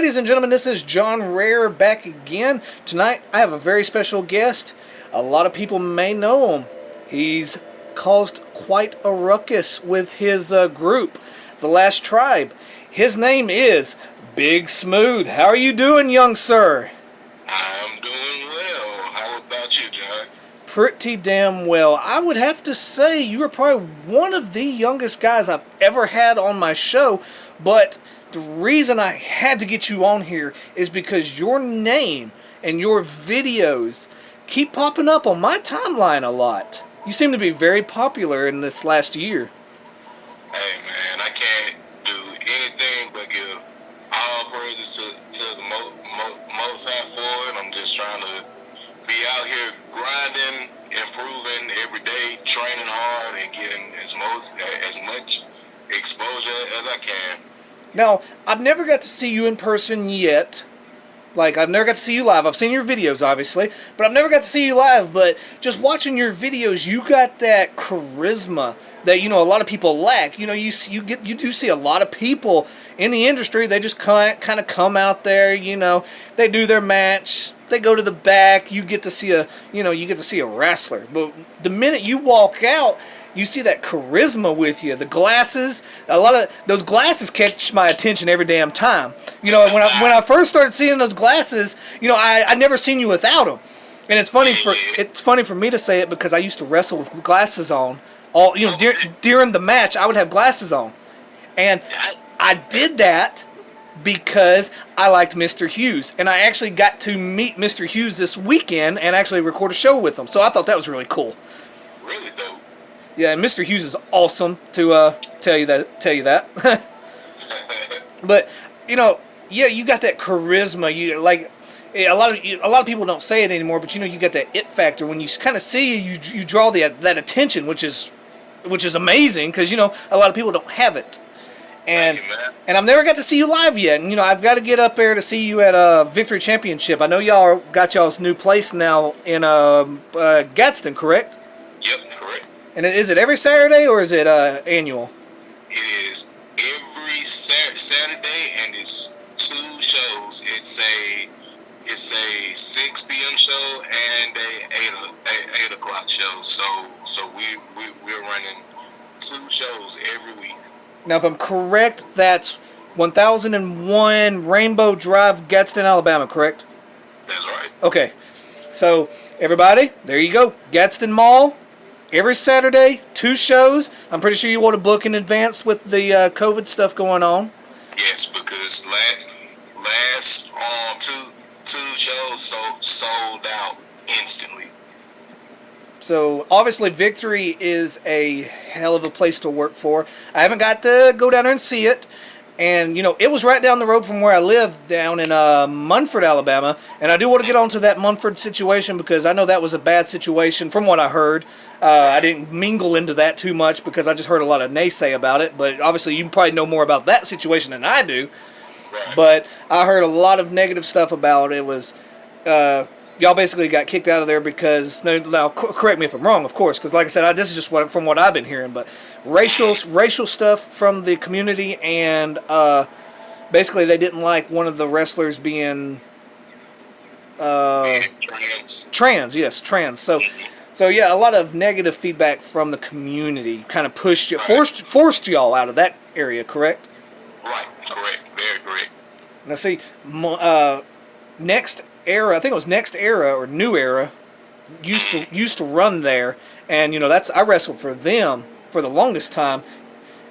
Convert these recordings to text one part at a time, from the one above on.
Ladies and gentlemen, this is John Rare back again. Tonight, I have a very special guest. A lot of people may know him. He's caused quite a ruckus with his group, The Last Tribe. His name is Big Smuve. How are you doing, young sir? I'm doing well. How about you, John? Pretty damn well. I would have to say you are probably one of the youngest guys I've ever had on my show, but the reason I had to get you on here is because your name and your videos keep popping up on my timeline a lot. You seem to be very popular in this last year. Hey, man, I can't do anything but give all praises to the Most High for it. I'm just trying to be out here grinding, improving every day, training hard, and getting as much exposure as I can. Now, I've never got to see you in person yet. Like, I've never got to see you live. I've seen your videos, obviously, but I've never got to see you live. But just watching your videos, you got that charisma that, a lot of people lack. You do see a lot of people in the industry. They just kind of come out there. They do their match. They go to the back. You get to see a wrestler. But the minute you walk out, you see that charisma with you. The glasses, a lot of those glasses catch my attention every damn time. When I first started seeing those glasses, I never seen you without them. And it's funny for me to say it because I used to wrestle with glasses on. During the match, I would have glasses on, and I did that because I liked Mr. Hughes, and I actually got to meet Mr. Hughes this weekend and actually record a show with him. So I thought that was really cool. Really dope. Yeah, and Mr. Hughes is awesome to tell you that. But you got that charisma. You like a lot of people don't say it anymore, but you got that it factor. When you kind of see you draw that attention, which is amazing because a lot of people don't have it. And I've never got to see you live yet. And I've got to get up there to see you at Victory Championship. I know y'all got y'all's new place now in Gadsden, correct? Yep, correct. And is it every Saturday or is it annual? It is every Saturday, and it's 2 shows. It's a 6 p.m. show and a 8 o'clock show. So we're running 2 shows every week. Now, if I'm correct, that's 1001 Rainbow Drive, Gadsden, Alabama, correct? That's right. Okay. So, everybody, there you go. Gadsden Mall. Every Saturday, 2 shows. I'm pretty sure you want to book in advance with the COVID stuff going on. Yes, because last 2 shows sold out instantly. So obviously, Victory is a hell of a place to work for. I haven't got to go down there and see it. And, it was right down the road from where I live, down in Munford, Alabama. And I do want to get onto that Munford situation because I know that was a bad situation from what I heard. I didn't mingle into that too much because I just heard a lot of naysay about it. But obviously, you probably know more about that situation than I do. Right. But I heard a lot of negative stuff about it. It was, y'all basically got kicked out of there because, now correct me if I'm wrong, of course, because like I said, this is just from what I've been hearing, but racial stuff from the community, and basically they didn't like one of the wrestlers being trans. So yeah, a lot of negative feedback from the community kind of pushed you, forced y'all out of that area, correct? Right, correct, very correct. Now see, Next Era, I think it was Next Era or New Era, used to run there, and I wrestled for them for the longest time,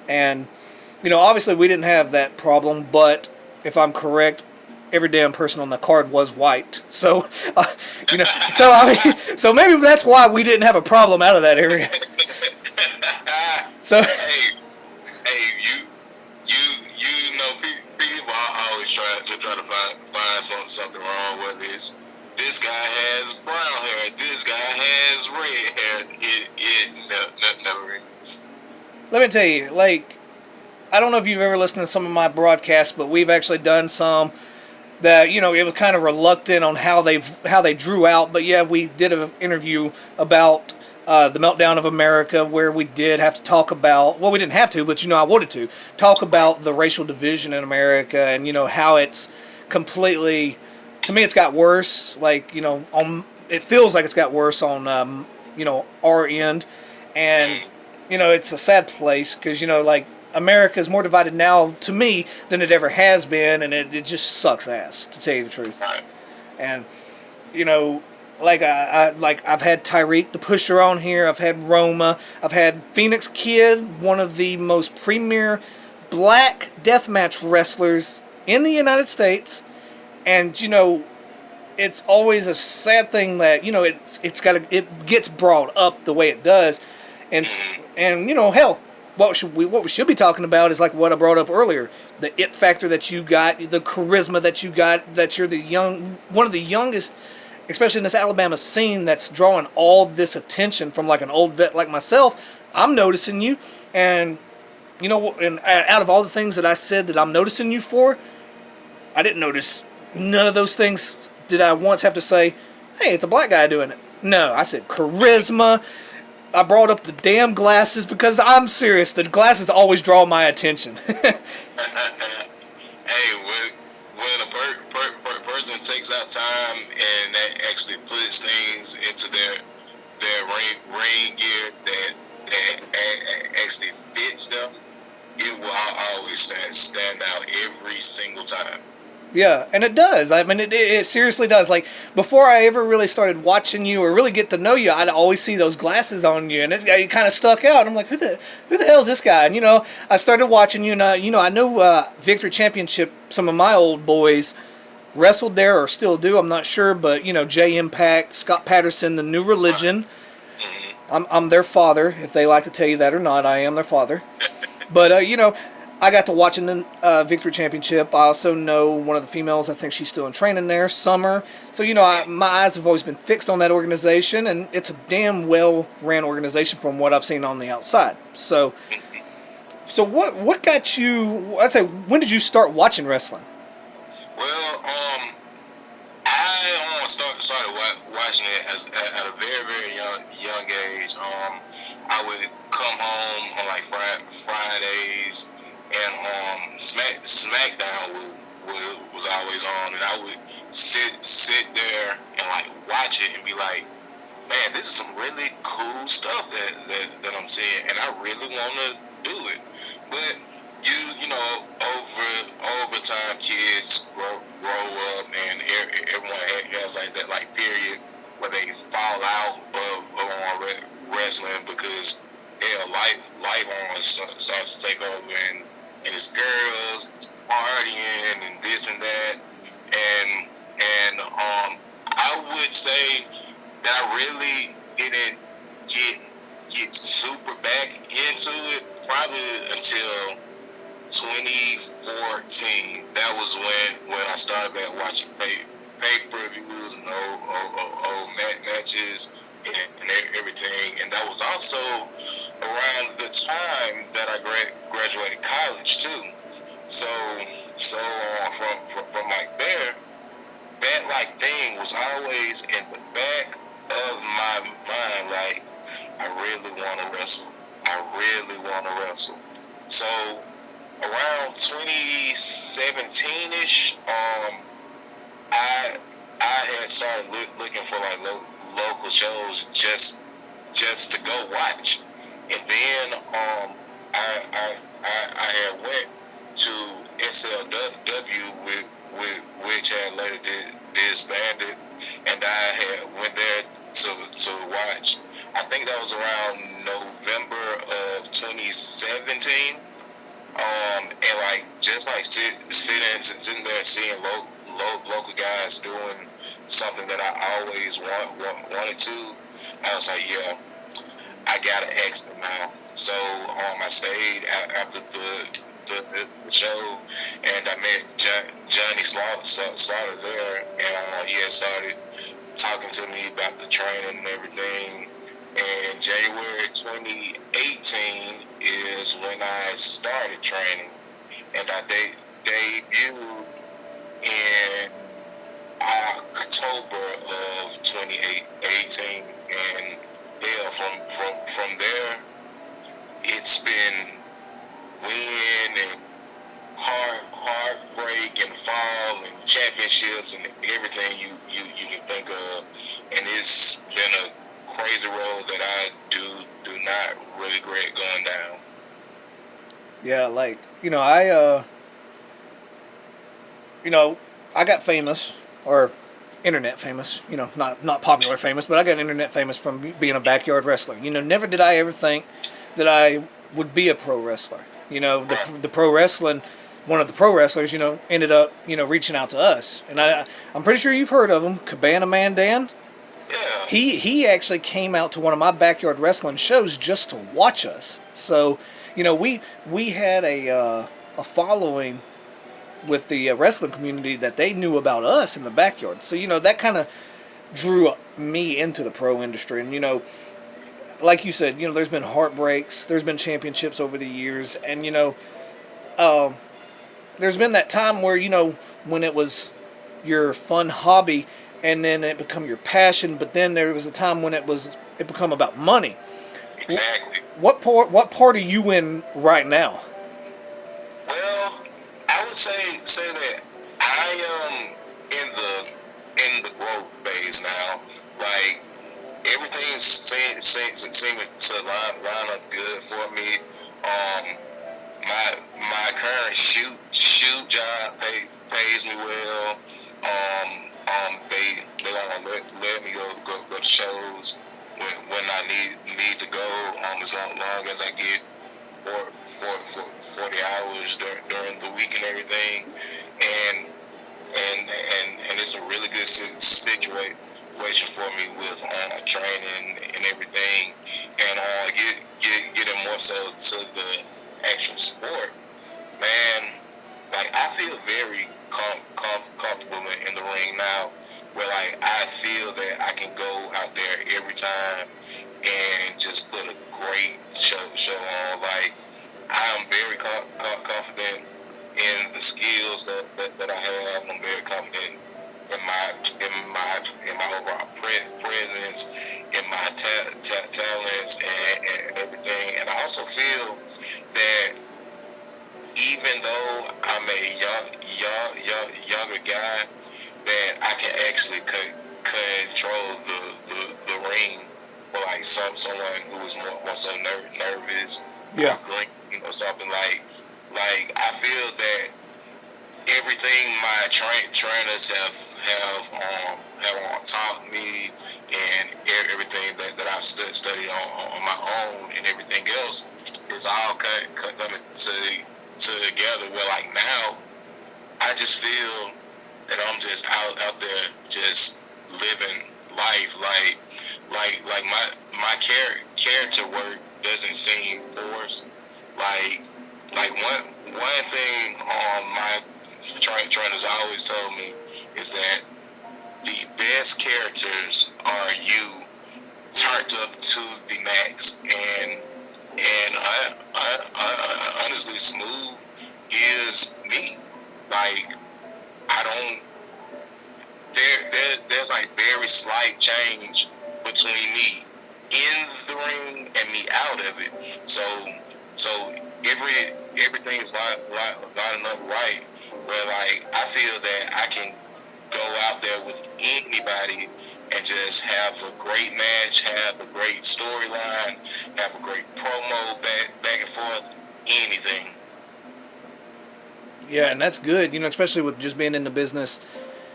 and obviously we didn't have that problem, but if I'm correct, every damn person on the card was white, so so maybe that's why we didn't have a problem out of that area. So hey, people are always try to find something wrong, whether it's this guy has brown hair, this guy has red hair. It never is. Let me tell you, I don't know if you've ever listened to some of my broadcasts, but we've actually done some that it was kind of reluctant on how they drew out. But yeah, we did an interview about the meltdown of America, where we did have to talk about, well, we didn't have to, but I wanted to talk about the racial division in America, and how it's completely. To me, it's got worse. Like, it feels like it's got worse on our end, and it's a sad place because like America is more divided now to me than it ever has been, and it just sucks ass, to tell you the truth. Right. And you know, I've had Tyreek the Pusher on here. I've had Roma. I've had Phoenix Kid, one of the most premier black deathmatch wrestlers in the United States. And it's always a sad thing that it gets brought up the way it does, and hell, what we should be talking about is like what I brought up earlier, the it factor that you got, the charisma that you got, that you're one of the youngest, especially in this Alabama scene, that's drawing all this attention from like an old vet like myself. I'm noticing you, and and out of all the things that I said that I'm noticing you for, I didn't notice none of those things. Did I once have to say, hey, it's a black guy doing it? No, I said charisma. I brought up the damn glasses because I'm serious. The glasses always draw my attention. Hey, when a person takes out time and that actually puts things into their ring gear that actually fits them, it will always stand out every single time. Yeah, and it does. I mean, it seriously does. Like, before I ever really started watching you or really get to know you, I'd always see those glasses on you, and it kind of stuck out. I'm like, who the hell is this guy? And, I started watching you, and, I know Victory Championship, some of my old boys wrestled there or still do, I'm not sure, but, J Impact, Scott Patterson, The New Religion. I'm their father, if they like to tell you that or not. I am their father. But, I got to watching the Victory Championship. I also know one of the females. I think she's still in training there, Summer. So, my eyes have always been fixed on that organization, and it's a damn well-ran organization from what I've seen on the outside. So what got you, I'd say, when did you start watching wrestling? Well, I started watching it at a very, very young age. I would come home on like Fridays, and SmackDown was always on, and I would sit there and like watch it and be like, man, this is some really cool stuff that I'm seeing, and I really want to do it. But over time, kids grow up, and everyone has like that like period where they fall out of wrestling because life on starts to take over, and it's girls partying and this and that, and I would say that I really didn't get super back into it probably until 2014. That was when I started back watching pay-per-views and old matches and everything, and that was also around the time that I graduated college too. So from like there, that like thing was always in the back of my mind. Like, I really want to wrestle. I really want to wrestle. So around 2017ish, I had started looking for like local shows just to go watch, and then I had went to SLW which had later disbanded, and I had went there to watch. I think that was around November of 2017. And like just like sitting there seeing local guys doing something that I always wanted to, I was like, yeah, I gotta exit now. So I stayed after the show, and I met Johnny Slaughter there, and he had started talking to me about the training and everything. And January 2018 is when I started training, and I debuted in October of 2018, and yeah, from there, it's been win and heartbreak and all and championships and everything you can think of. And it's been a crazy road that I do not regret going down. Yeah, like, I got famous, or internet famous, not popular famous, but I got internet famous from being a backyard wrestler. Never did I ever think that I would be a pro wrestler. The pro wrestling, one of the pro wrestlers, ended up, reaching out to us. And I'm pretty sure you've heard of him, Cabana Man Dan. Yeah. He actually came out to one of my backyard wrestling shows just to watch us. So, we had a following with the wrestling community that they knew about us in the backyard. So, that kind of drew me into the pro industry. And, like you said, there's been heartbreaks, there's been championships over the years, and, there's been that time where, when it was your fun hobby and then it become your passion, but then there was a time when it become about money. Exactly. What part are you in right now? Well, I would say that I am in the growth phase now. Like, everything seeming to line up good for me. My current shoot job pays me well. They gonna let me go to shows when I need to go. As long as I get 40 hours during the week and everything, and it's a really good situation for me with training and everything, and getting more so to the actual sport. Man, like, I feel very comfortable in the ring now, where like I feel that I can go out there every time and just put a great show on. Like, I'm very confident in the skills that I have. I'm very confident in my overall presence, in my talents and everything. And I also feel that even though I'm a younger guy, that I can actually control the ring for like someone who is more so nervous, Yeah, or green or something. Like I feel that everything my trainers have taught me, and everything that I've studied on my own and everything else is all coming together. Where like now, I just feel that I'm just out there just living life. Like my character work doesn't seem forced. Like one thing my trainers always told me is that the best characters are you turned up to the max. And I honestly, Smooth is me. Like, I don't. There's like very slight change between me in the ring and me out of it. So everything is lining up right. Where like I feel that I can go out there with anybody and just have a great match, have a great storyline, have a great promo back and forth, anything. yeah, and that's good. Especially with just being in the business,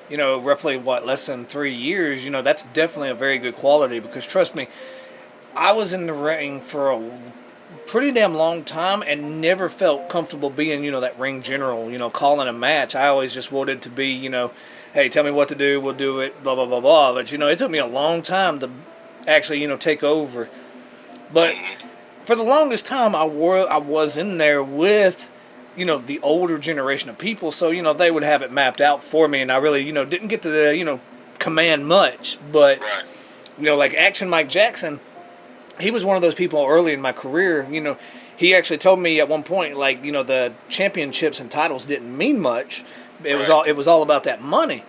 roughly less than 3 years. That's definitely a very good quality, because trust me, I was in the ring for a pretty damn long time and never felt comfortable being, that ring general, calling a match. I always just wanted to be, hey, tell me what to do, we'll do it, blah, blah, blah, blah. But, it took me a long time to actually, take over. But for the longest time, I was in there with, the older generation of people. So, they would have it mapped out for me. And I really, didn't get to, command much. But, Right. like Action Mike Jackson, he was one of those people early in my career. He actually told me at one point, like, the championships and titles didn't mean much. It was all about that money.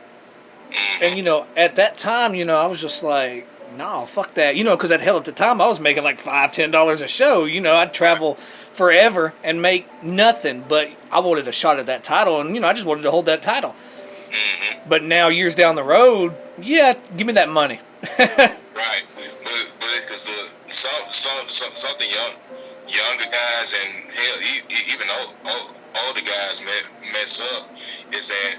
And at that time, I was just like, No, fuck that. Because at hell at the time I was making like $5-10 a show. I'd travel forever and make nothing, but I wanted a shot at that title, and I just wanted to hold that title. Mm-hmm. But now, years down the road, yeah, give me that money. Right, but because something younger guys and hell even older guys mess up is that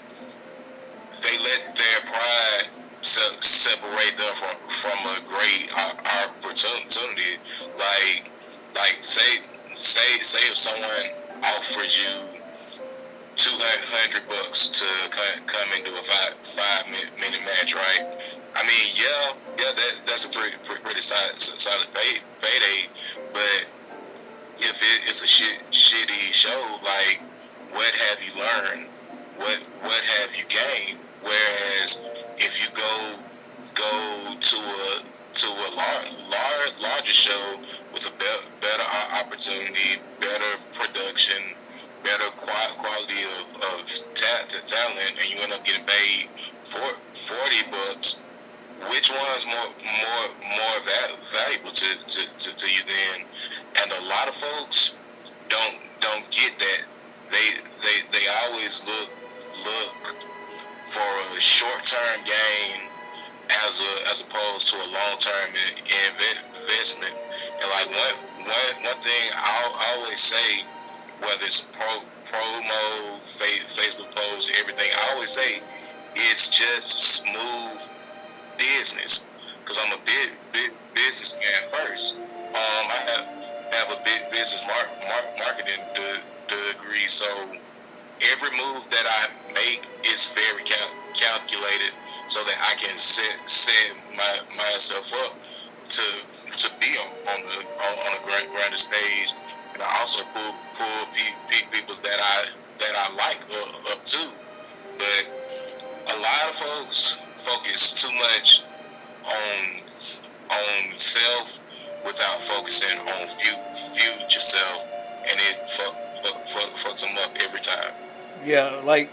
they let their pride separate them from a great opportunity. Like say if someone offers you $200 to come into a five minute match, right? I mean, yeah, that's a pretty solid payday. But if it's a shitty show, like, what have you learned? What have you gained? Whereas if you go to a larger show with a better opportunity, better production, better quality of talent, and you end up getting paid $40, which one's more valuable to you then? And a lot of folks don't get that. They always look for a short term gain as opposed to a long term investment. And like one thing I always say, whether it's promo, Facebook posts, everything, I always say it's just smooth business, because I'm a big businessman first. I have a big business marketing degree, so every move that I make is very calculated, so that I can set myself up to be on a grander stage, and I also pull people that I like up too. But a lot of folks focus too much on self without focusing on future self, and it fucks them up every time. Yeah, like,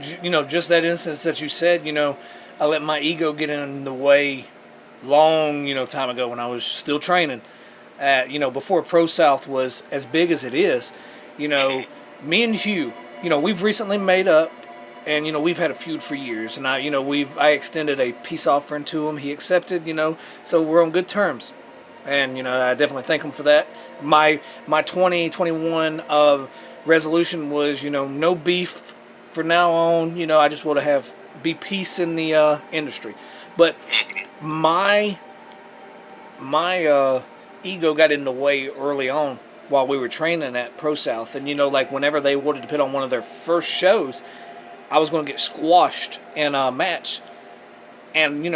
just that instance that you said, I let my ego get in the way long, time ago when I was still training. Before Pro South was as big as it is, me and Hugh, we've recently made up, and we've had a feud for years, and I extended a peace offering to him. He accepted, so we're on good terms, and I definitely thank him for that. My 2021 resolution was, no beef for now on. I just want to be peace in the industry, but my ego got in the way early on while we were training at Pro South, and like whenever they wanted to put on one of their first shows, I was going to get squashed in a match, and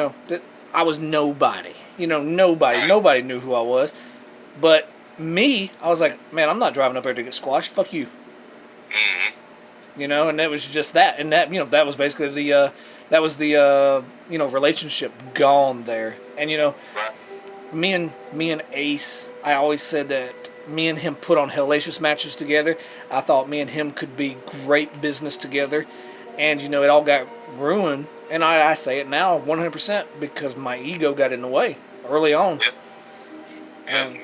I was nobody. Nobody knew who I was, but me, I was like, man, I'm not driving up there to get squashed. Fuck you. And that was just that, and that that was basically the relationship gone there, and me and Ace, I always said that me and him put on hellacious matches together. I thought me and him could be great business together, and it all got ruined. And I say it now 100% because my ego got in the way early on. And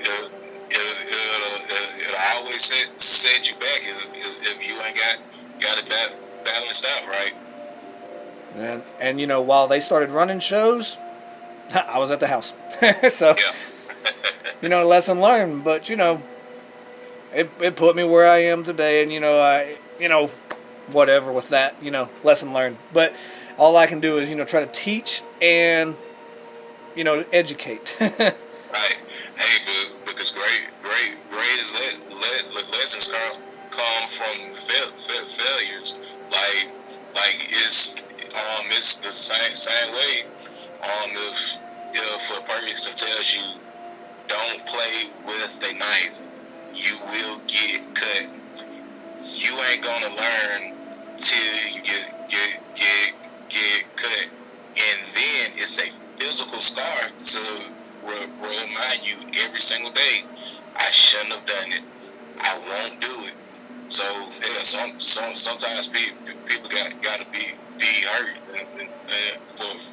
I always set you back if you ain't got it balanced out right. And while they started running shows, I was at the house. So, lesson learned. But, it put me where I am today. And, whatever with that, lesson learned. But all I can do is, try to teach and, educate. Right. Hey, because great lessons come from failures. Like it's the same way. If a person tells you don't play with a knife, you will get cut. You ain't gonna learn till you get cut, and then it's a physical scar to remind you every single day, I shouldn't have done it. I won't do it. So yeah, sometimes people got to be hurt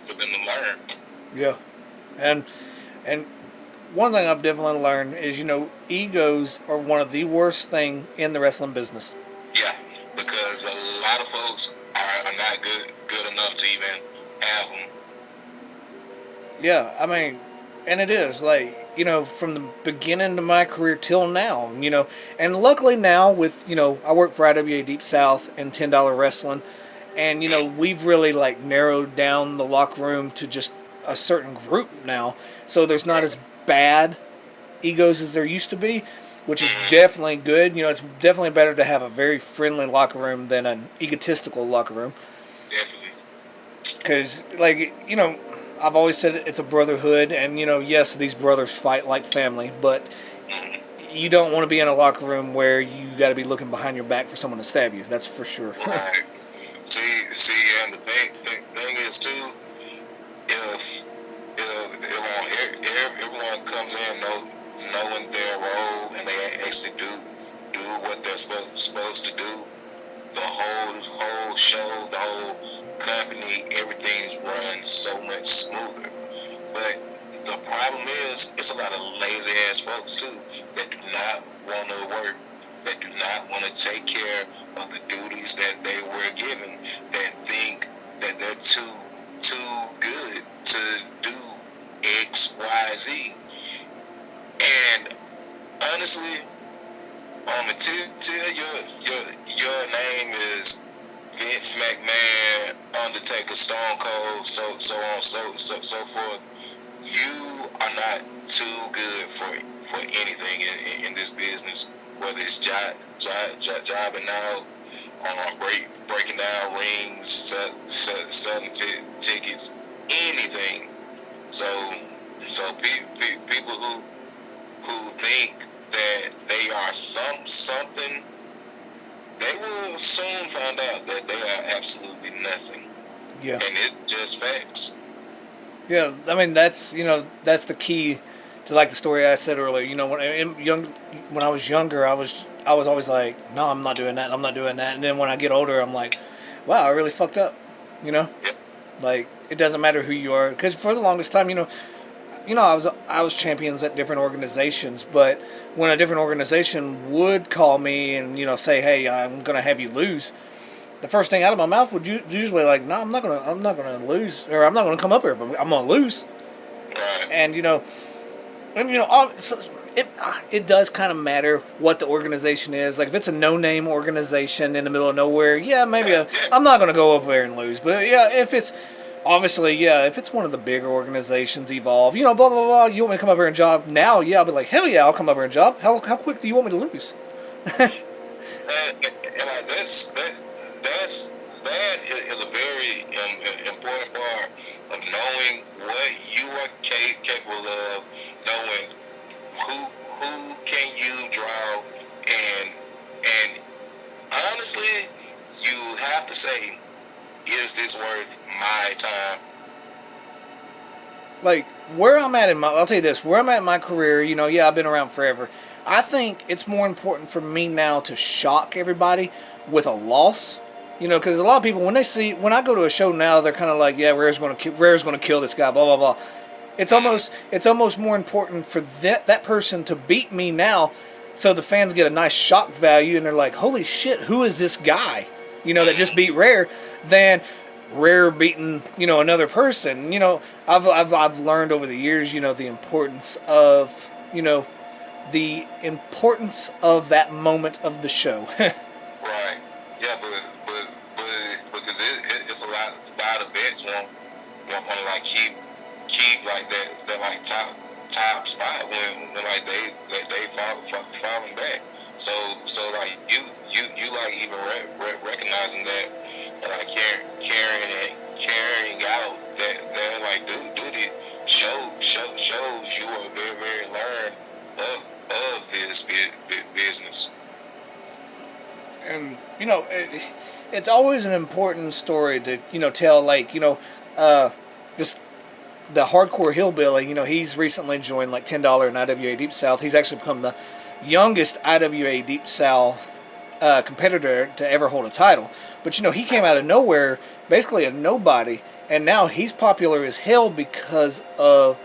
for them to learn. Yeah, And one thing I've definitely learned is, egos are one of the worst thing in the wrestling business. Yeah, because a lot of folks are not good enough to even have them. Yeah, I mean, and it is like, from the beginning of my career till now, and luckily now with, I work for IWA Deep South and $10 Wrestling, and we've really like narrowed down the locker room to just a certain group now, so there's not as bad egos as there used to be, which is definitely good. It's definitely better to have a very friendly locker room than an egotistical locker room. Definitely. Because, like, I've always said it's a brotherhood, and, yes, these brothers fight like family, but you don't want to be in a locker room where you got to be looking behind your back for someone to stab you. That's for sure. Right. See, and the thing is, too, if everyone comes in knowing their role and they actually do what they're supposed to do, the whole show, the whole company, everything's run so much smoother. But the problem is, it's a lot of lazy ass folks too that do not want to work, that do not want to take care of the duties that they were given, that think that they're too good to do X, Y, Z. And honestly, until your name is Vince McMahon, Undertaker, Stone Cold, so on, so forth, you are not too good for anything in this business. Whether it's jobbing out, breaking down rings, selling tickets, anything. So people who think that they are something, they will soon find out that they are absolutely nothing. Yeah. And it's just facts. Yeah, I mean, that's the key to, like, the story I said earlier. When I was younger, I was always like, no, I'm not doing that, I'm not doing that. And then when I get older, I'm like, wow, I really fucked up. Yep. Like, it doesn't matter who you are, because for the longest time, I was champions at different organizations, but when a different organization would call me and say, hey, I'm gonna have you lose, the first thing out of my mouth would usually like, no, I'm not gonna lose, or I'm not gonna come up here, but I'm gonna lose. Right. And it does kind of matter what the organization is. Like, if it's a no-name organization in the middle of nowhere, yeah, maybe I'm not gonna go over there and lose. But yeah, if it's one of the bigger organizations, Evolve, blah blah blah, you want me to come up here and job now? Yeah, I'll be like, hell yeah, I'll come up here and job. How quick do you want me to lose? and like that is a very important part of knowing what you are capable of, knowing who can you draw, and honestly, you have to say, is this worth my time? Like, I'll tell you this, where I'm at in my career, I've been around forever. I think it's more important for me now to shock everybody with a loss. Because a lot of people, when I go to a show now, they're kind of like, yeah, Rare's going to kill this guy, blah, blah, blah. It's almost more important for that person to beat me now, so the fans get a nice shock value, and they're like, holy shit, who is this guy, that just beat Rare, than Rare beating, another person. I've learned over the years, the importance of, that moment of the show. Right. Yeah, but because it's a lot of vets want to like keep like that like top spot when like they falling back. So like you like even recognizing that, like carrying out that like duty shows you are very, very learned of this business. And it's always an important story to tell, like, just the hardcore hillbilly. He's recently joined like $10 in IWA Deep South. He's actually become the youngest IWA Deep South competitor to ever hold a title. But he came out of nowhere, basically a nobody, and now he's popular as hell because of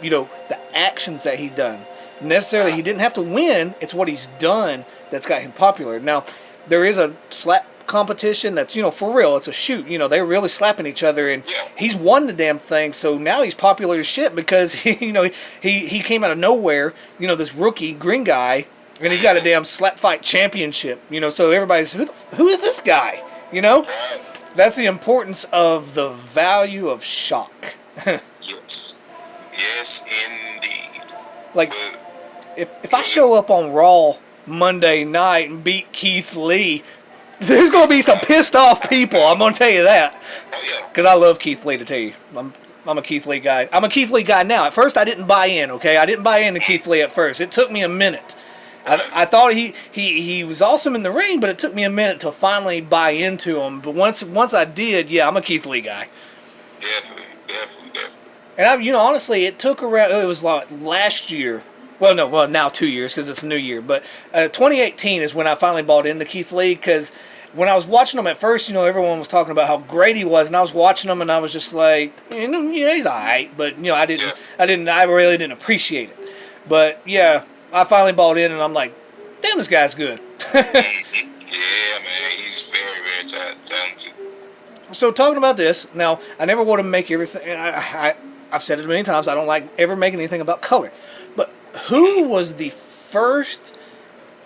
the actions that he done. Necessarily, he didn't have to win. It's what he's done that's got him popular. Now, there is a slap competition that's, for real. It's a shoot. They're really slapping each other, and he's won the damn thing. So now he's popular as shit because he came out of nowhere. This rookie green guy, and he's got a damn slap fight championship. So everybody's who is this guy? That's the importance of the value of shock. Yes, indeed. Like, if I show up on Raw Monday night and beat Keith Lee, there's going to be some pissed off people. I'm going to tell you that. Because I love Keith Lee, to tell you. I'm a Keith Lee guy. I'm a Keith Lee guy now. At first, I didn't buy in, okay? I didn't buy into Keith Lee at first. It took me a minute. I thought he was awesome in the ring, but it took me a minute to finally buy into him. But once I did, I'm a Keith Lee guy. Definitely. And honestly, it took around. It was like last year. Well, now 2 years because it's a new year. But 2018 is when I finally bought into Keith Lee, because when I was watching him at first, everyone was talking about how great he was, and I was watching him, and I was just like, he's all right, but I really didn't appreciate it. But I finally bought in, and I'm like, damn, this guy's good. Yeah, man, he's very, very talented. So talking about this, now, I never want to make everything, I've said it many times, I don't like ever making anything about color. But who was the first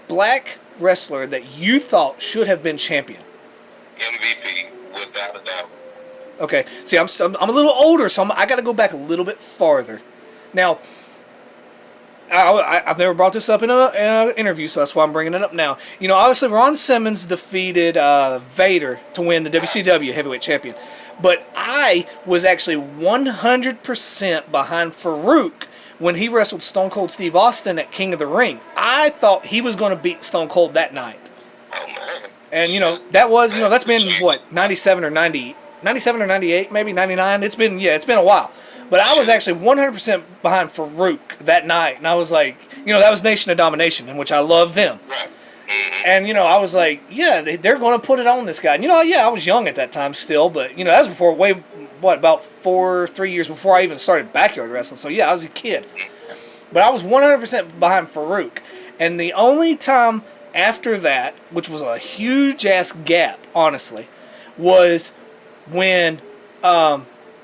black wrestler that you thought should have been champion? MVP, without a doubt. Okay, see, I'm a little older, so I got to go back a little bit farther. Now, I've never brought this up in an interview, so that's why I'm bringing it up now. Obviously, Ron Simmons defeated Vader to win the WCW Heavyweight Champion. But I was actually 100% behind Farouk when he wrestled Stone Cold Steve Austin at King of the Ring. I thought he was going to beat Stone Cold that night. Oh, man. And, that was, that's been, 97 or 90, 97 or 98, maybe 99. It's been a while. But I was actually 100% behind Farouk that night. And I was like, that was Nation of Domination, in which I love them. Right. And, I was like, they're going to put it on this guy. And, I was young at that time still, but, that was before, about 3 years before I even started backyard wrestling. So, I was a kid. But I was 100% behind Farouk. And the only time after that, which was a huge-ass gap, honestly, was when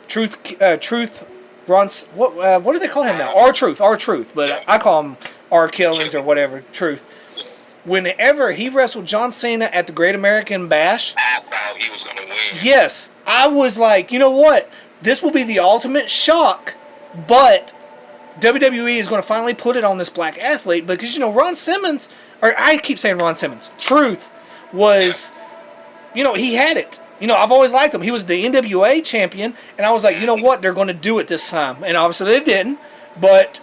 Truth runs, what do they call him now? R-Truth, but I call him R. Killings or whatever, Truth. Whenever he wrestled John Cena at the Great American Bash, I thought he was going to win. Yes, I was like, you know what? This will be the ultimate shock, but WWE is going to finally put it on this black athlete because, Ron Simmons, or I keep saying Ron Simmons, Truth was, he had it. I've always liked him. He was the NWA champion, and I was like, you know what? They're going to do it this time. And obviously they didn't, but,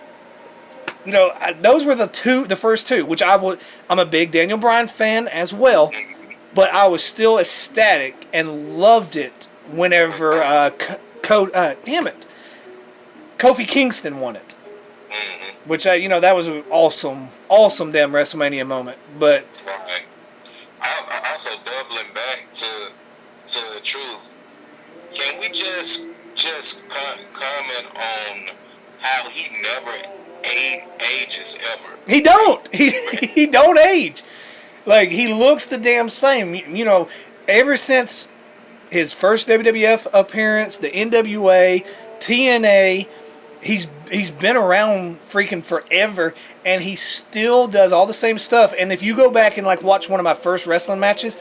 those were the first two, which I'm a big Daniel Bryan fan as well, but I was still ecstatic and loved it whenever, Kofi Kingston won it. Which, that was an awesome damn WrestleMania moment, but... Right. I also doubling back to the Truth. Can we just comment on how he never ages ever? He don't. He don't age. Like, he looks the damn same. Ever since his first WWF appearance, the NWA, TNA, he's been around freaking forever, and he still does all the same stuff. And if you go back and watch one of my first wrestling matches,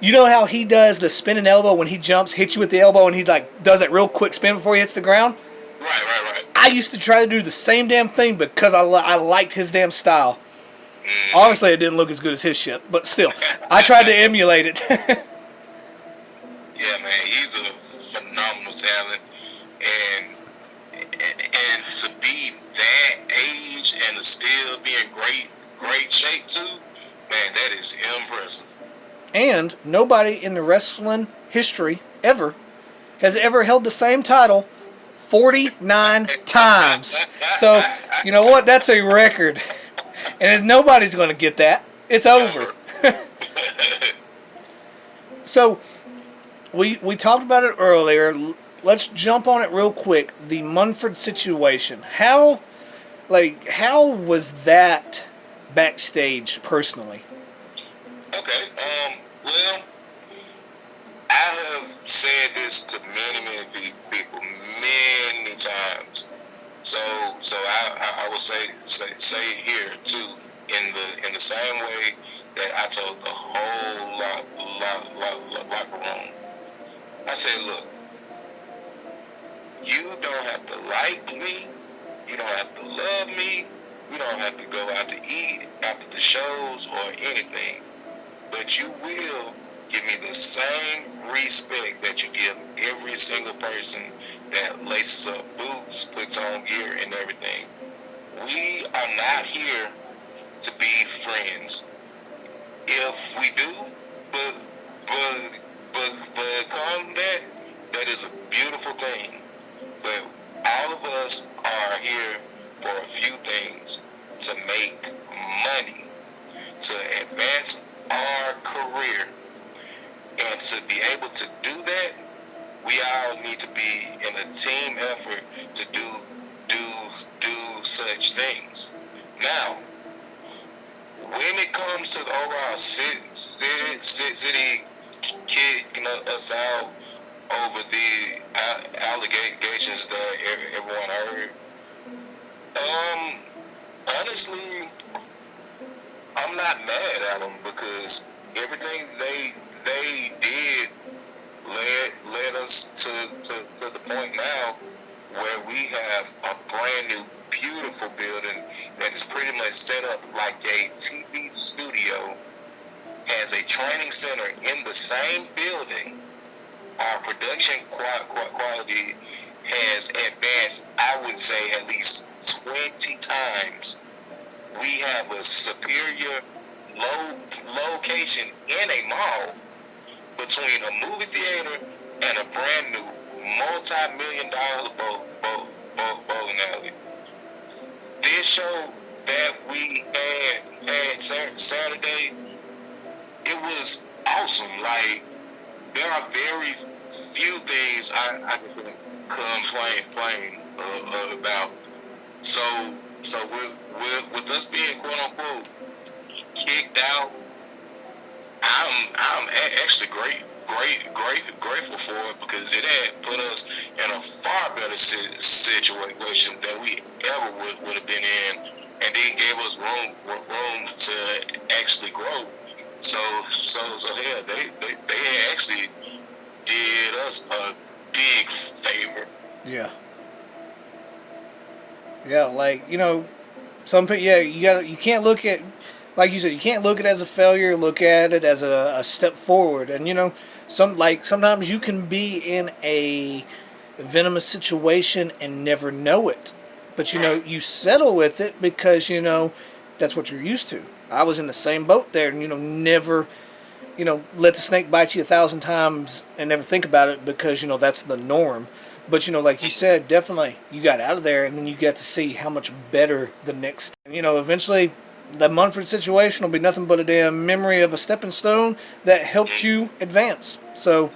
you know how he does the spinning elbow when he jumps, hits you with the elbow, and he does that real quick spin before he hits the ground? Right. I used to try to do the same damn thing because I liked his damn style. Obviously, it didn't look as good as his shit, but still, I tried to emulate it. Yeah, man, he's a phenomenal talent, and to be that age and to still be in great shape too, man, that is impressive. And nobody in the wrestling history has ever held the same title 49 times. So, you know what? That's a record. And nobody's going to get that. It's over. So, we talked about it earlier. let's jump on it real quick. The Munford situation. How was that backstage personally? Okay. Well, I have said this to many people many times. So I will say it here too, in the same way that I told the whole locker room. I said, look, you don't have to like me, you don't have to love me, you don't have to go out to eat after the shows or anything, but you will give me the same respect that you give every single person that laces up boots, puts on gear, and everything. We are not here to be friends. If we do, but come that is a beautiful thing. But all of us are here for a few things: to make money, to advance our career, and to be able to do that, we all need to be in a team effort to do such things. Now, when it comes to the overall city kicking us out over the allegations that everyone heard, honestly, I'm not mad at them, because everything they did led us to the point now where we have a brand new, beautiful building that is pretty much set up like a TV studio, has a training center in the same building. Our production quality has advanced, I would say, at least 20 times. We have a superior location in a mall between a movie theater and a brand new multi-million-dollar bowling alley. This show that we had Saturday, it was awesome. Like, there are very few things I can complain about. So with us being quote unquote kicked out, I'm actually grateful for it, because it had put us in a far better situation than we ever would have been in, and then gave us room to actually grow. So yeah, they actually did us a big favor. Yeah. Yeah, like, some people, you can't look at, like you said, you can't look at it as a failure, look at it as a step forward. And, sometimes you can be in a venomous situation and never know it. But, you settle with it because, that's what you're used to. I was in the same boat there, and, never, let the snake bite you 1,000 times and never think about it, because, that's the norm. But, like you said, definitely you got out of there, and then you got to see how much better the next, eventually the Munford situation will be nothing but a damn memory of a stepping stone that helped you advance. So,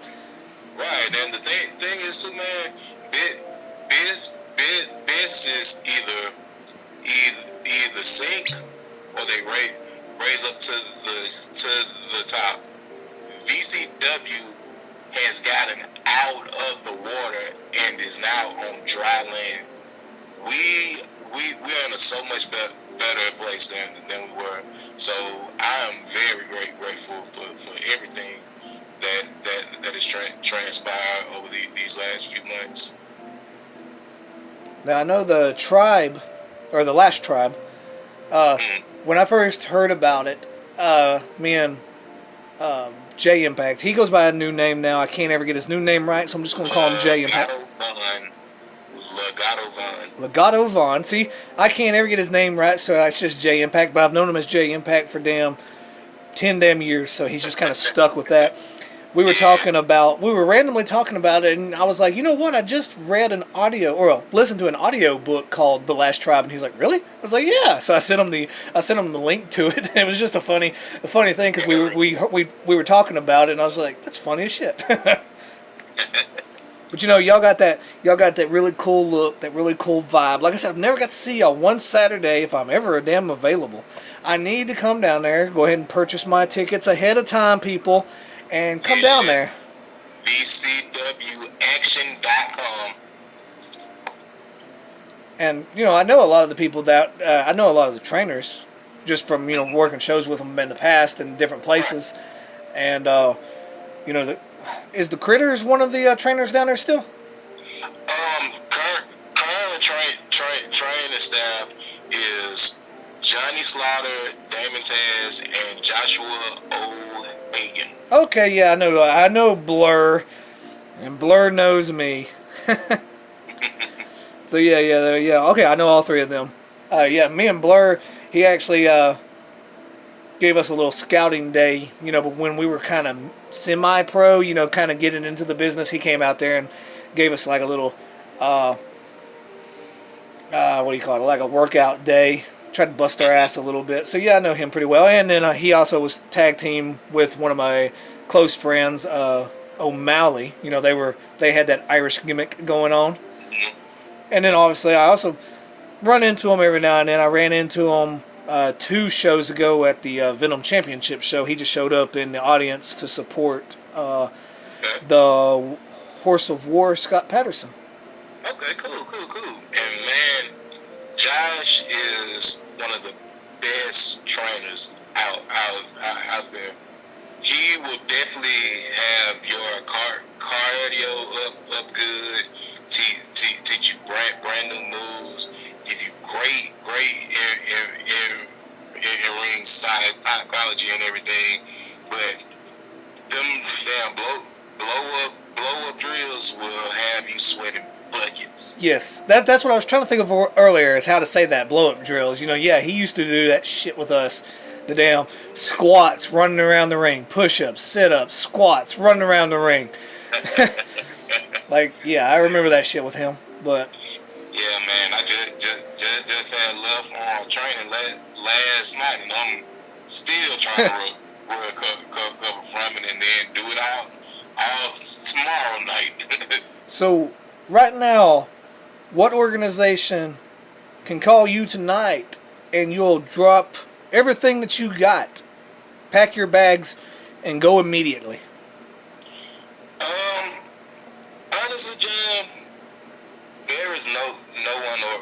right, and the thing is too, man, businesses either sink or they raise up to the top. VCW has gotten out of the water and is now on dry land. We're in a so much better place than we were. So I am very grateful for everything that has transpired over these last few months. Now, I know the tribe, or the last tribe, when I first heard about it, me and J Impact, he goes by a new name now. I can't ever get his new name right, so I'm just going to call him J Impact. Legato Von. See, I can't ever get his name right, so it's just J Impact, but I've known him as J Impact for 10 damn years, so he's just kind of stuck with that. We were randomly talking about it, and I was like, you know what, I just read listened to an audio book called The Last Tribe, and he's like, really? I was like, yeah. So I sent him the link to it, and it was just a funny thing, because we were talking about it, and I was like, that's funny as shit. But y'all got that really cool look, that really cool vibe. Like I said, I've never got to see y'all one Saturday if I'm ever a damn available. I need to come down there. Go ahead and purchase my tickets ahead of time, people, and come down there. BCWaction.com. And I know a lot of the people that I know a lot of the trainers, just from working shows with them in the past in different places, and is the Critters one of the trainers down there still? Current training staff is Johnny Slaughter, Damon Taz, and Joshua O'Hagan. Okay, yeah, I know Blur, and Blur knows me. So yeah. Okay, I know all three of them. Yeah, me and Blur, he actually gave us a little scouting day. But when we were kind of semi-pro, kind of getting into the business, he came out there and gave us like a little, what do you call it? Like a workout day. Tried to bust our ass a little bit. So yeah, I know him pretty well. And then he also was tag team with one of my close friends, O'Malley. They had that Irish gimmick going on. And then obviously I also run into him every now and then. I ran into him 2 shows ago at the Venom Championship show. He just showed up in the audience to support the Horse of War, Scott Patterson. Okay, cool. And man, Josh is one of the best trainers out there. He will definitely have your cardio up good, teach you brand new moves, give you great in ring psychology and everything. But them damn blow up drills will have you sweating buckets. Yes, that's what I was trying to think of earlier, is how to say that, blow up drills. Yeah, he used to do that shit with us. The damn squats, running around the ring, push-ups, sit-ups, squats, running around the ring. Like, yeah, I remember that shit with him. But yeah, man, I just had left on training last night, and I'm still trying to recover from it, and then do it all tomorrow night. So, right now, what organization can call you tonight and you'll drop everything that you got, pack your bags, and go immediately? Honestly, John, there is no one or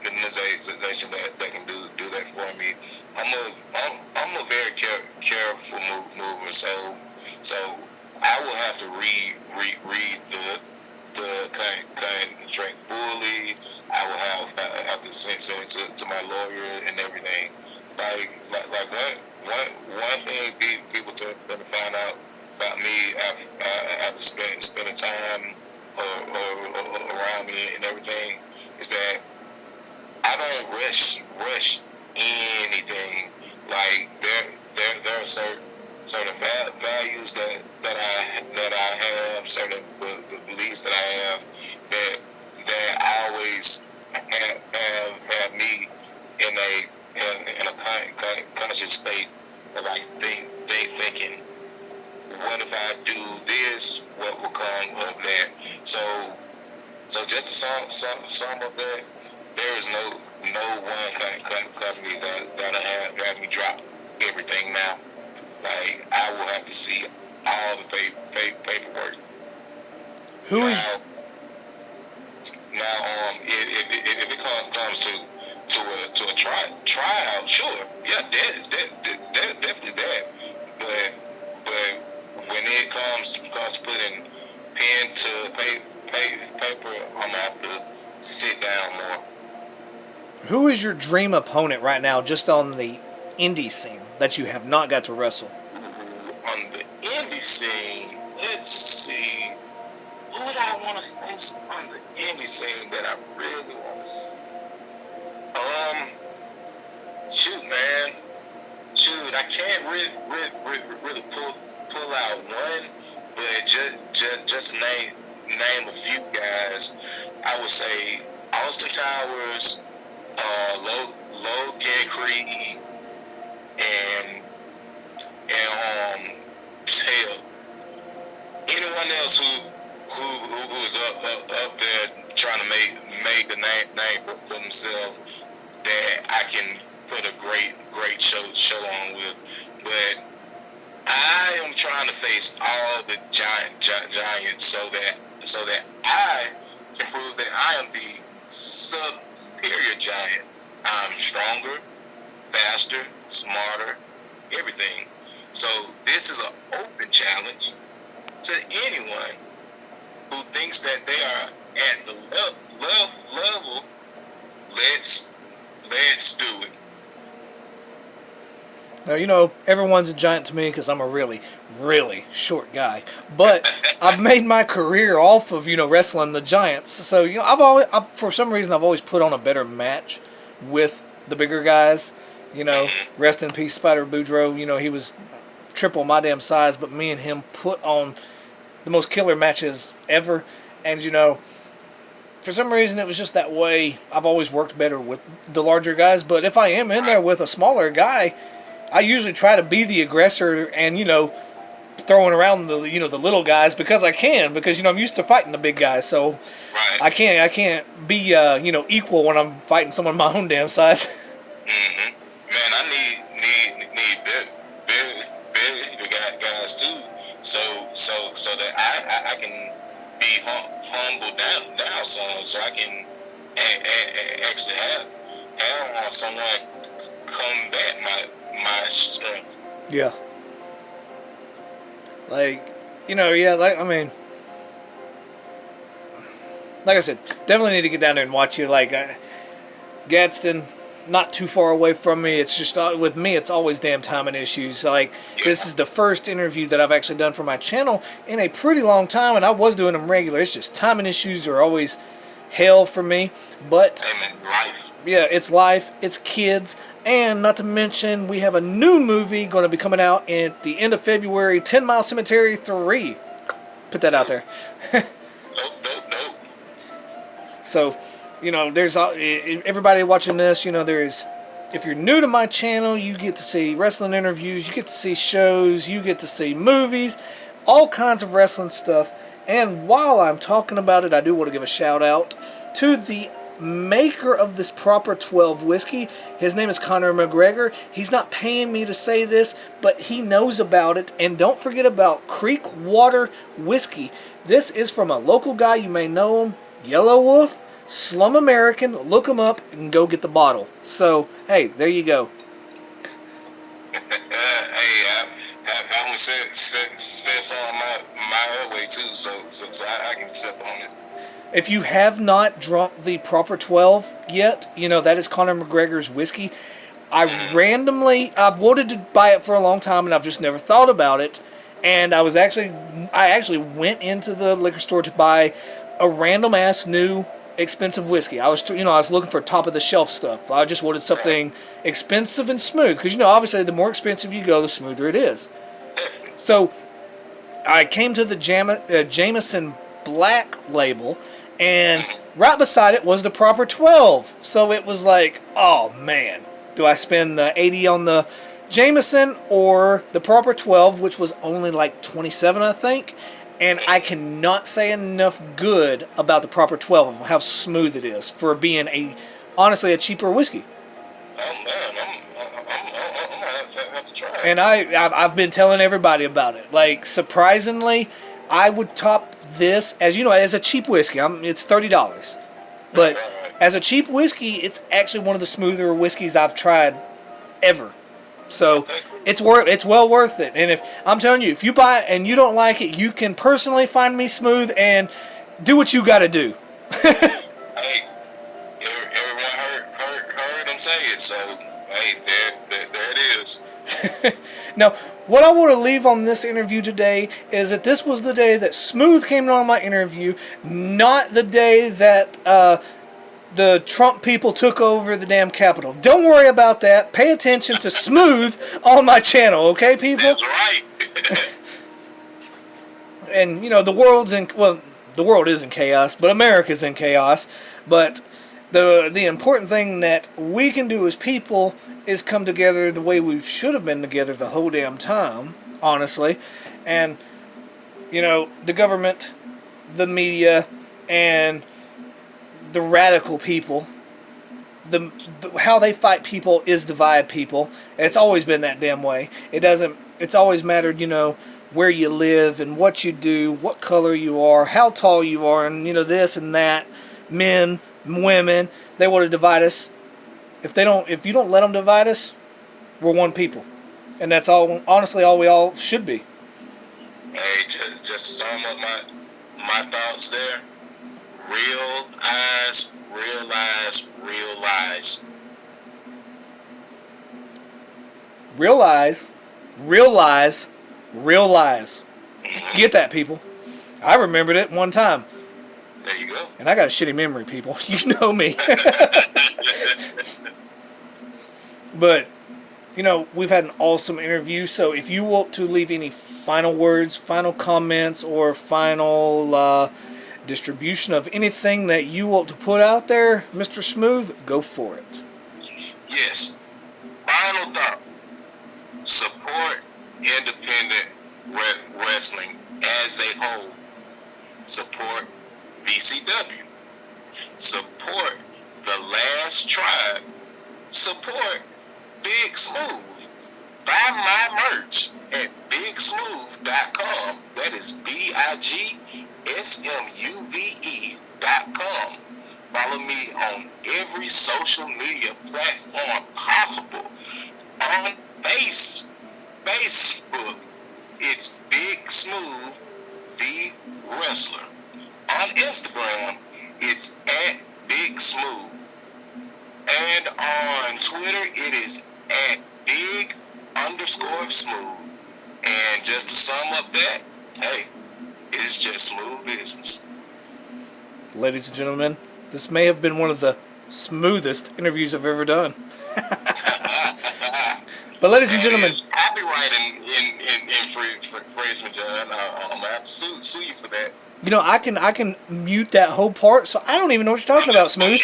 organization that can do that for me. I'm a very careful mover, so I will have to read the contract fully. I will have to send it to my lawyer and everything. Like one thing people tend to find out about me after spending time around me and everything is that I don't rush anything. Like there are certain values that I have, certain beliefs that I have that always have me in a conscious state of like thinking, what if I do this? What will come of that? So just to sum up that, there is no one company that have me drop everything now. Like, I will have to see all the paperwork. Now, if it comes to a tryout, sure, yeah, definitely that. But when it comes to putting pen to paper, I'm gonna have to sit down more. Who is your dream opponent right now, just on the indie scene, that you have not got to wrestle? On the indie scene, let's see. Who would I want to face on the indie scene that I really want to see? Shoot, I can't really pull out one, but just name a few guys. I would say Austin Towers, Logan Creed, and hell, anyone else who up there trying to make a name for themselves that I can put a great show on with. But I am trying to face all the giants so that I can prove that I am the superior giant. I'm stronger, faster, smarter, everything. So this is an open challenge to anyone who thinks that they are at the level. Let's do it. Now, you know, everyone's a giant to me because I'm a really, really short guy. But I've made my career off of, you know, wrestling the giants. So, you know, for some reason, I've always put on a better match with the bigger guys. You know, rest in peace, Spider Boudreaux. You know, he was triple my damn size, but me and him put on the most killer matches ever. And, you know, for some reason, it was just that way. I've always worked better with the larger guys. But if I am in there with a smaller guy, I usually try to be the aggressor and, you know, throwing around the, you know, the little guys because I can, because, you know, I'm used to fighting the big guys, so Right. I can't be, you know, equal when I'm fighting someone my own damn size. Mm-hmm. Man, I need big guys too, so that I can be humble down so I can actually have someone combat my strength. Yeah. Like, you know, yeah, like, I mean, like I said, definitely need to get down there and watch you. Like, Gadsden, not too far away from me. It's just, with me, it's always damn timing issues. Like, this is the first interview that I've actually done for my channel in a pretty long time, and I was doing them regular. It's just timing issues are always hell for me. But, Life. yeah, it's life, it's kids, and not to mention, we have a new movie going to be coming out at the end of February, 10 Mile Cemetery 3. Put that out there. Nope. So, you know, there's everybody watching this, you know, if you're new to my channel, you get to see wrestling interviews, you get to see shows, you get to see movies, all kinds of wrestling stuff. And while I'm talking about it, I do want to give a shout out to the maker of this Proper 12 whiskey. His name is Conor McGregor. He's not paying me to say this, but he knows about it. And don't forget about Creek Water Whiskey. This is from a local guy. You may know him, Yellow Wolf, Slum American. Look him up and go get the bottle. So, hey, there you go. Hey, I would say some of my way too, so I can sip on it. If you have not drunk the Proper 12 yet, you know, that is Conor McGregor's whiskey. I've wanted to buy it for a long time, and I've just never thought about it. And I actually went into the liquor store to buy a random ass new expensive whiskey. I was looking for top of the shelf stuff. I just wanted something expensive and smooth, because, you know, obviously the more expensive you go, the smoother it is. So I came to the Jameson Black label, and right beside it was the Proper 12. So it was like, oh man, do I spend the 80 on the Jameson or the Proper 12, which was only like 27, I think? And I cannot say enough good about the Proper 12, how smooth it is for being honestly a cheaper whiskey. Oh man, I'm gonna have to try it. And I've been telling everybody about it. Like, surprisingly, I would top this as, you know, as a cheap whiskey. It's $30, but Right. as a cheap whiskey, it's actually one of the smoother whiskeys I've tried ever. So it's well worth it. And if I'm telling you, if you buy it and you don't like it, you can personally find me smooth and do what you got to do. Hey, everyone heard them say it, so hey, there it is. Now, what I want to leave on this interview today is that this was the day that Smooth came on my interview, not the day that the Trump people took over the damn Capitol. Don't worry about that. Pay attention to Smooth on my channel, okay, people? That's right. And, you know, the world is in chaos, but America's in chaos. But the important thing that we can do as people is come together the way we should have been together the whole damn time, honestly. And, you know, the government, the media, and the radical people. How they fight people is divide people. It's always been that damn way. It's always mattered, where you live and what you do, what color you are, how tall you are, and this and that. Men, women, they want to divide us. If you don't let them divide us, we're one people, and that's all. Honestly, all we all should be. Hey, just sum up my thoughts there. Real eyes, realize, realize. Real eyes, realize, realize. Get that, people? I remembered it one time. There you go. And I got a shitty memory, people. You know me. But, we've had an awesome interview. So if you want to leave any final words, final comments, or final distribution of anything that you want to put out there, Mr. Smuve, go for it. Yes. Final thought. Support independent wrestling as a whole. Support BCW. Support The Last Tribe. Support Big Smuve. Buy my merch at bigsmuve.com. That is BIGSMUVE.com. Follow me on every social media platform possible. On Facebook, it's Big Smuve, the Wrestler. On Instagram, it's at Big Smuve. And on Twitter, it is at Big_Smuve. And just to sum up that, hey, it's just smooth business. Ladies and gentlemen, this may have been one of the smoothest interviews I've ever done. But ladies and gentlemen, copyright in infringement, John. I'm gonna have to sue you for that. I can mute that whole part, so I don't even know what you're talking about, Smooth.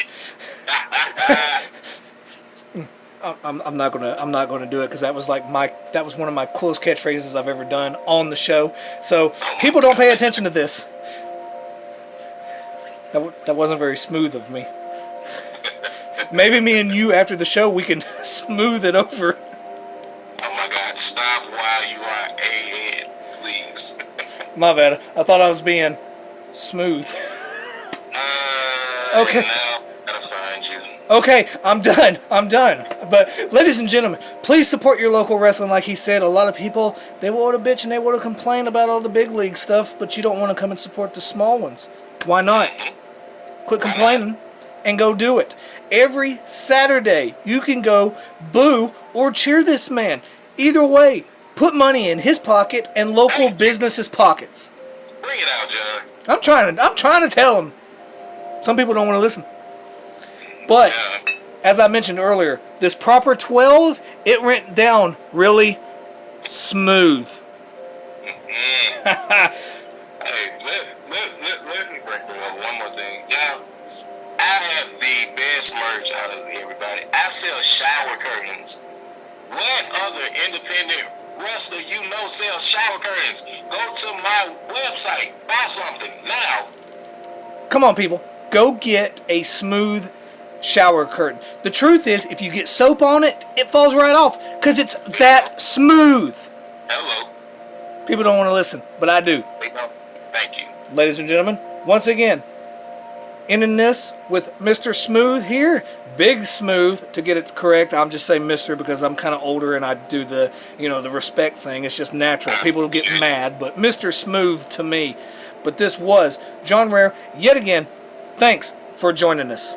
I'm not gonna do it because that was one of my coolest catchphrases I've ever done on the show. So people don't pay attention to this. That wasn't very smooth of me. Maybe me and you after the show we can smooth it over. Oh my God! Stop while you are ahead, please. My bad. I thought I was being smooth. Okay. Now I gotta find you. Okay, I'm done. But ladies and gentlemen, please support your local wrestling. Like he said, a lot of people, they want to bitch and they want to complain about all the big league stuff, but you don't want to come and support the small ones. Why not? Quit complaining and go do it. Every Saturday, you can go boo or cheer this man. Either way, put money in his pocket and local businesses' pockets. Bring it out, John. I'm trying to tell him. Some people don't want to listen. But, as I mentioned earlier, this proper 12, it went down really smooth. Hey, let me bring up one more thing. Yeah, I have the best merch out of everybody. I sell shower curtains. What other independent wrestler sells shower curtains? Go to my website. Buy something now. Come on, people. Go get a smooth shower curtain. The truth is, if you get soap on it, it falls right off because it's that smooth. Hello. People don't want to listen, but I do. Thank you. Ladies and gentlemen, once again, ending this with Mr. Smooth here. Big Smuve, to get it correct. I'm just saying Mr. because I'm kind of older and I do the respect thing. It's just natural. People will get mad, but Mr. Smooth to me. But this was John Rare, yet again. Thanks for joining us.